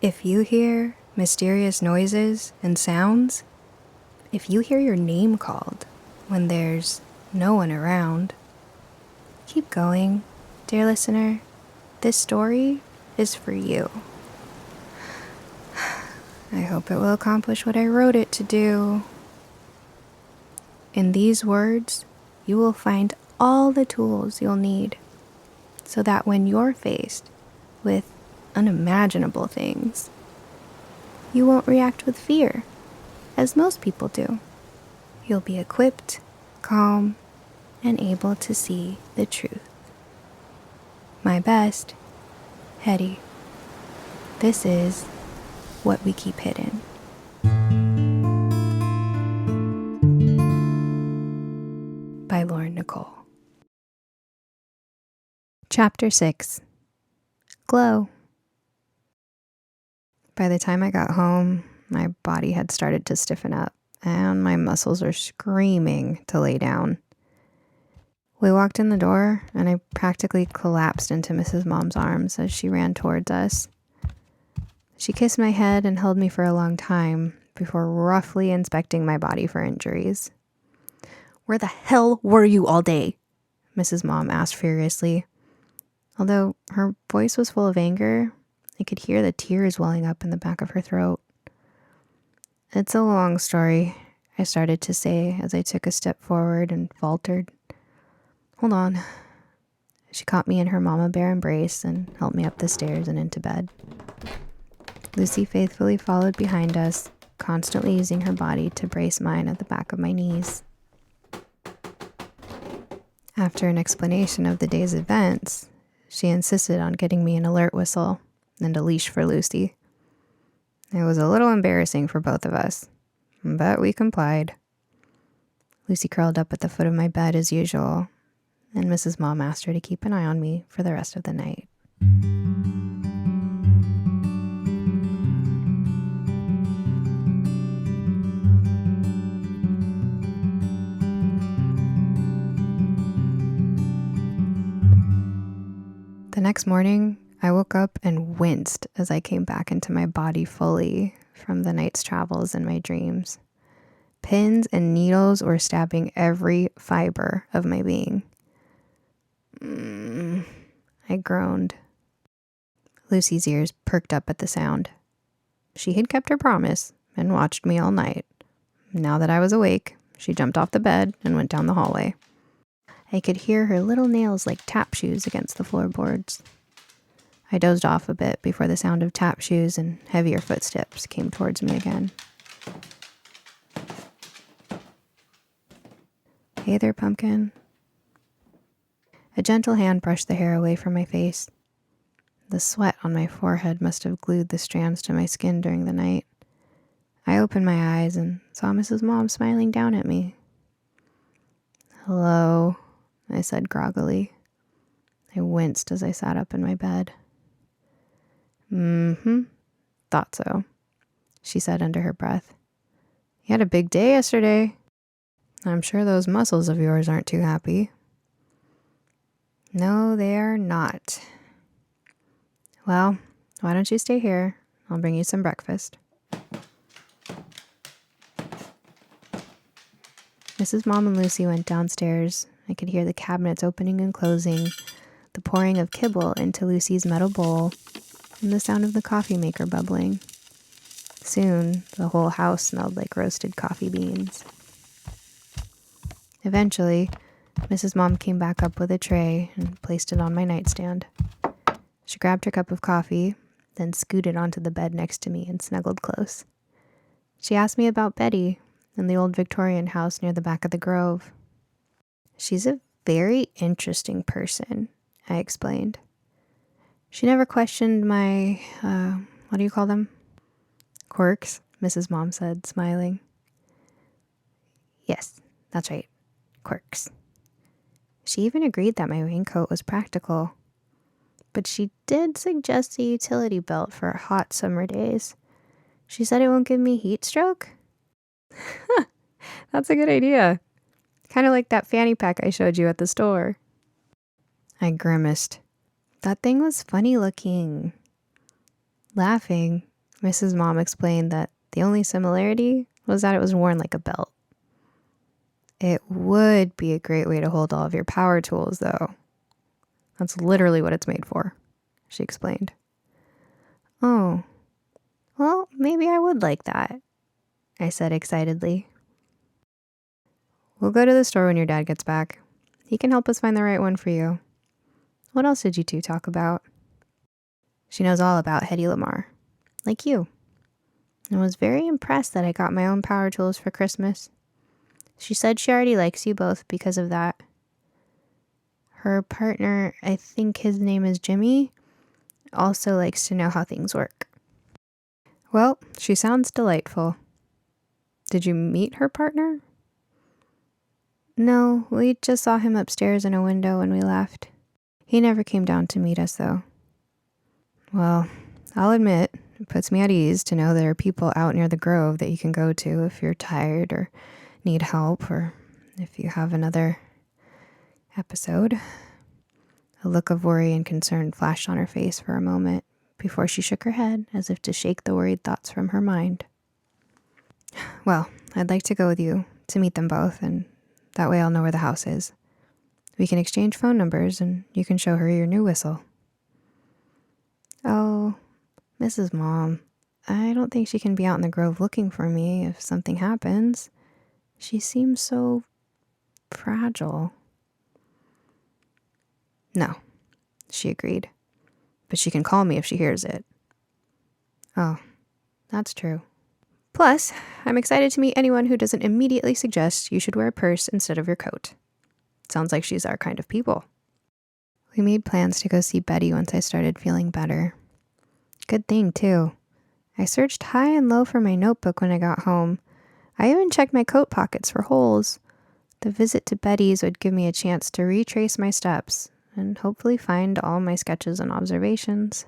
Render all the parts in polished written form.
If you hear mysterious noises and sounds, if you hear your name called when there's no one around, keep going, dear listener. This story is for you. I hope it will accomplish what I wrote it to do. In these words, you will find all the tools you'll need so that when you're faced with unimaginable things, you won't react with fear, as most people do. You'll be equipped, calm, and able to see the truth. My best, Hedy. This is what we keep hidden. By Lauren Nicole. Chapter 6. Glow. By the time I got home, my body had started to stiffen up, and my muscles were screaming to lay down. We walked in the door, and I practically collapsed into Mrs. Mom's arms as she ran towards us. She kissed my head and held me for a long time before roughly inspecting my body for injuries. "Where the hell were you all day?" Mrs. Mom asked furiously. Although her voice was full of anger, I could hear the tears welling up in the back of her throat. "It's a long story," I started to say as I took a step forward and faltered. "Hold on." She caught me in her mama bear embrace and helped me up the stairs and into bed. Lucy faithfully followed behind us, constantly using her body to brace mine at the back of my knees. After an explanation of the day's events, she insisted on getting me an alert whistle and a leash for Lucy. It was a little embarrassing for both of us, but we complied. Lucy curled up at the foot of my bed as usual, and Mrs. Mom asked her to keep an eye on me for the rest of the night. The next morning, I woke up and winced as I came back into my body fully from the night's travels and my dreams. Pins and needles were stabbing every fiber of my being. I groaned. Lucy's ears perked up at the sound. She had kept her promise and watched me all night. Now that I was awake, she jumped off the bed and went down the hallway. I could hear her little nails like tap shoes against the floorboards. I dozed off a bit before the sound of tap shoes and heavier footsteps came towards me again. "Hey there, pumpkin." A gentle hand brushed the hair away from my face. The sweat on my forehead must have glued the strands to my skin during the night. I opened my eyes and saw Mrs. Mom smiling down at me. "Hello," I said groggily. I winced as I sat up in my bed. Thought so," she said under her breath. "You had a big day yesterday. I'm sure those muscles of yours aren't too happy." "No, they are not." "Well, why don't you stay here? I'll bring you some breakfast." Mrs. Mom and Lucy went downstairs. I could hear the cabinets opening and closing, the pouring of kibble into Lucy's metal bowl, and the sound of the coffee maker bubbling. Soon, the whole house smelled like roasted coffee beans. Eventually, Mrs. Mom came back up with a tray and placed it on my nightstand. She grabbed her cup of coffee, then scooted onto the bed next to me and snuggled close. She asked me about Betty and the old Victorian house near the back of the grove. "She's a very interesting person," I explained. "She never questioned my, what do you call them?" "Quirks," Mrs. Mom said, smiling. "Yes, that's right, quirks." She even agreed that my raincoat was practical. But she did suggest a utility belt for hot summer days. She said it won't give me heat stroke. That's a good idea. Kind of like that fanny pack I showed you at the store. I grimaced. That thing was funny looking. Laughing, Mrs. Mom explained that the only similarity was that it was worn like a belt. It would be a great way to hold all of your power tools, though. That's literally what it's made for, she explained. Oh, well, maybe I would like that, I said excitedly. We'll go to the store when your dad gets back. He can help us find the right one for you. What else did you two talk about? She knows all about Hedy Lamar, like you, and was very impressed that I got my own power tools for Christmas. She said she already likes you both because of that. Her partner, I think his name is Jimmy, also likes to know how things work. Well, she sounds delightful. Did you meet her partner? No, we just saw him upstairs in a window when we left. He never came down to meet us, though. Well, I'll admit, it puts me at ease to know there are people out near the grove that you can go to if you're tired or need help, or if you have another episode. A look of worry and concern flashed on her face for a moment before she shook her head as if to shake the worried thoughts from her mind. Well, I'd like to go with you to meet them both, and that way I'll know where the house is. We can exchange phone numbers, and you can show her your new whistle. Oh, Mrs. Mom, I don't think she can be out in the grove looking for me if something happens. She seems so fragile. No, she agreed. But she can call me if she hears it. Oh, that's true. Plus, I'm excited to meet anyone who doesn't immediately suggest you should wear a purse instead of your coat. Sounds like she's our kind of people. We made plans to go see Betty once I started feeling better. Good thing, too. I searched high and low for my notebook when I got home. I even checked my coat pockets for holes. The visit to Betty's would give me a chance to retrace my steps and hopefully find all my sketches and observations.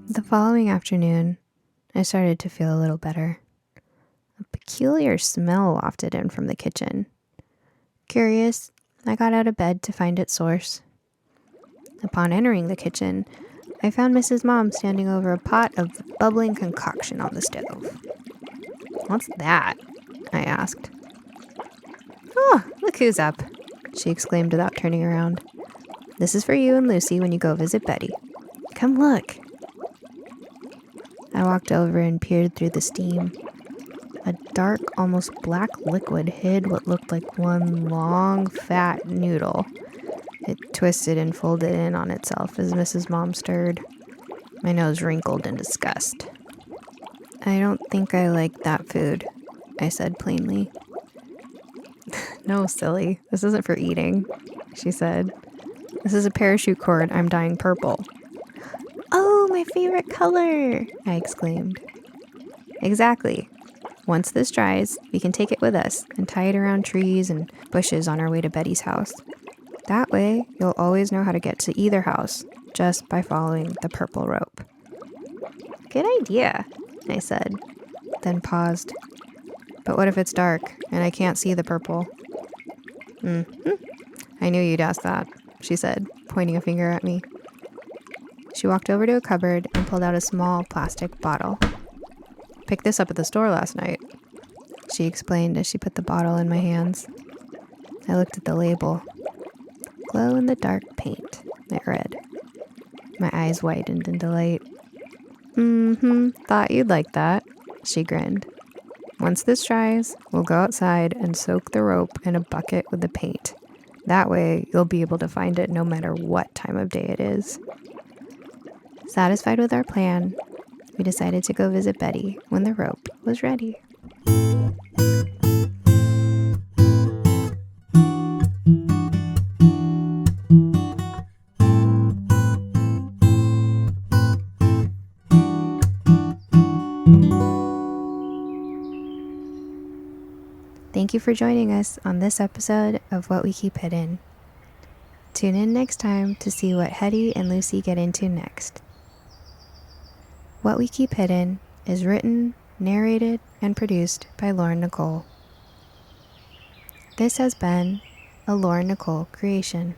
The following afternoon, I started to feel a little better. A peculiar smell wafted in from the kitchen. Curious, I got out of bed to find its source. Upon entering the kitchen, I found Mrs. Mom standing over a pot of bubbling concoction on the stove. "What's that?" I asked. "Oh, look who's up," she exclaimed without turning around. "This is for you and Lucy when you go visit Betty. Come look." I walked over and peered through the steam. A dark, almost black liquid hid what looked like one long, fat noodle. It twisted and folded in on itself as Mrs. Mom stirred. My nose wrinkled in disgust. "I don't think I like that food," I said plainly. "No, silly. This isn't for eating," she said. "This is a parachute cord. I'm dyeing purple." "Oh, my favorite color!" I exclaimed. "Exactly. Once this dries, we can take it with us and tie it around trees and bushes on our way to Betty's house. That way, you'll always know how to get to either house just by following the purple rope." "Good idea," I said, then paused. "But what if it's dark and I can't see the purple?" "I knew you'd ask that," she said, pointing a finger at me. She walked over to a cupboard and pulled out a small plastic bottle. "Picked this up at the store last night," she explained as she put the bottle in my hands. I looked at the label. "Glow-in-the-dark paint," it read. My eyes widened in delight. Thought you'd like that," she grinned. "Once this dries, we'll go outside and soak the rope in a bucket with the paint. That way, you'll be able to find it no matter what time of day it is." Satisfied with our plan, we decided to go visit Betty when the rope was ready. Thank you for joining us on this episode of What We Keep Hidden. Tune in next time to see what Hedy and Lucy get into next. What We Keep Hidden is written, narrated, and produced by Lauren Nicole. This has been a Lauren Nicole creation.